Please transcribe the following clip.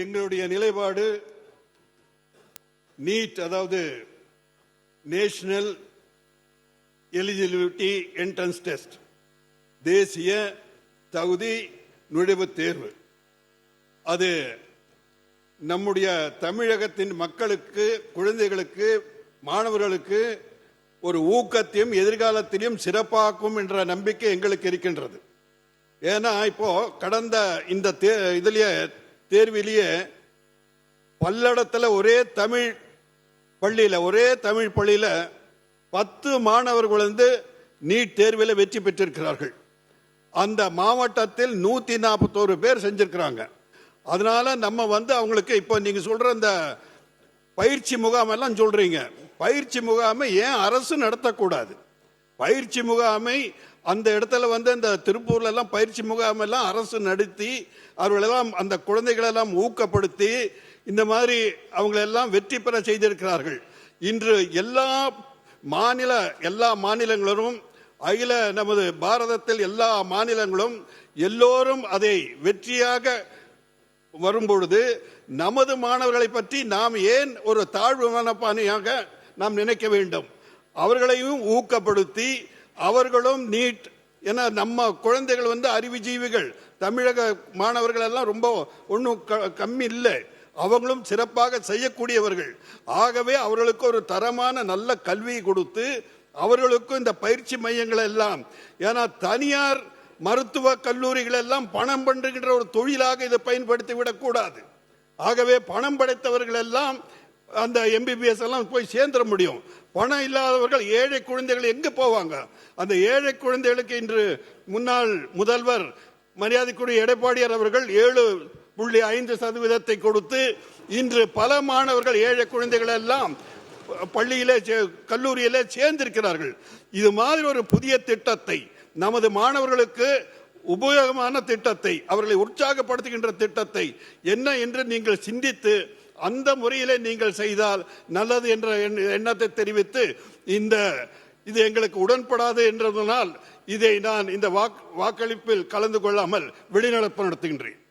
எங்களுடைய நிலைப்பாடு நீட், அதாவது நேஷனல் எலிஜிபிலிட்டி என்ட்ரன்ஸ் டெஸ்ட், தேசிய தகுதி நுழைவுத் தேர்வு, அது நம்முடைய தமிழகத்தின் மக்களுக்கு, குழந்தைகளுக்கு, மாணவர்களுக்கு ஒரு ஊக்கத்தையும் எதிர்காலத்திலையும் சிறப்பாக்கும் என்ற நம்பிக்கை எங்களுக்கு இருக்கின்றது. ஏன்னா இப்போ கடந்த இந்த தேர்விலேயே பல்லடத்தில் ஒரே தமிழ் பள்ளியில் 10 மாணவர்கள் நீட் தேர்வில் வெற்றி பெற்றிருக்கிறார்கள். அந்த மாவட்டத்தில் 141 பேர் செஞ்சிருக்கிறாங்க. அதனால நம்ம அவங்களுக்கு இப்போ நீங்க சொல்ற இந்த பயிற்சி முகாம் எல்லாம் சொல்றீங்க, பயிற்சி முகாமை ஏன் அரசு நடத்தக்கூடாது? பயிற்சி முகாமை அந்த இடத்துல இந்த திருப்பூர்ல எல்லாம் பயிற்சி முகாம் எல்லாம் அரசு நடத்தி அவர்களெல்லாம் அந்த குழந்தைகளெல்லாம் ஊக்கப்படுத்தி இந்த மாதிரி அவங்களெல்லாம் வெற்றி பெற செய்திருக்கிறார்கள். இன்று எல்லா மாநிலங்களும் அகில நமது பாரதத்தில் எல்லா மாநிலங்களும் எல்லோரும் அதை வெற்றியாக வரும்பொழுது நமது மாணவர்களை பற்றி நாம் ஏன் ஒரு தாழ்வு மனப்பானையாக நாம் நினைக்க வேண்டும்? அவர்களையும் ஊக்கப்படுத்தி அவர்களும் நீட், ஏன்னா நம்ம குழந்தைகள் அறிவுஜீவிகள், தமிழக மாணவர்கள் எல்லாம் ரொம்ப ஒன்றும் கம்மி இல்லை, அவங்களும் சிறப்பாக செய்யக்கூடியவர்கள். ஆகவே அவர்களுக்கு ஒரு தரமான நல்ல கல்வியை கொடுத்து அவர்களுக்கும் இந்த பயிற்சி மையங்கள் எல்லாம், ஏன்னா தனியார் மருத்துவ கல்லூரிகள் எல்லாம் பணம் பண்ணுகின்ற ஒரு தொழிலாக இதை பயன்படுத்தி விடக்கூடாது. ஆகவே பணம் படைத்தவர்கள் எல்லாம் அந்த MBBS எல்லாம் போய் சேர்ந்துட முடியும். பணம் இல்லாதவர்கள், ஏழை குழந்தைகள் எங்க போவாங்க? அந்த ஏழை குழந்தைகளுக்கு இன்று முன்னாள் முதல்வர் மரியாதைக்குரிய எடப்பாடியார் அவர்கள் 7.5% கொடுத்து இன்று பல மாணவர்கள், ஏழை குழந்தைகள் எல்லாம் பள்ளியிலே கல்லூரியிலே சேர்ந்திருக்கிறார்கள். இது மாதிரி ஒரு புதிய திட்டத்தை, நமது மாணவர்களுக்கு உபயோகமான திட்டத்தை, அவர்களை உற்சாகப்படுத்துகின்ற திட்டத்தை என்ன என்று நீங்கள் சிந்தித்து அந்த முறையிலே நீங்கள் செய்தால் நல்லது என்ற எண்ணத்தை தெரிவித்து, இது எங்களுக்கு உடன்படாது என்றதனால் இதை நான் இந்த வாக்களிப்பில் கலந்து கொள்ளாமல் வெளிநடப்பு நடத்துகின்றேன்.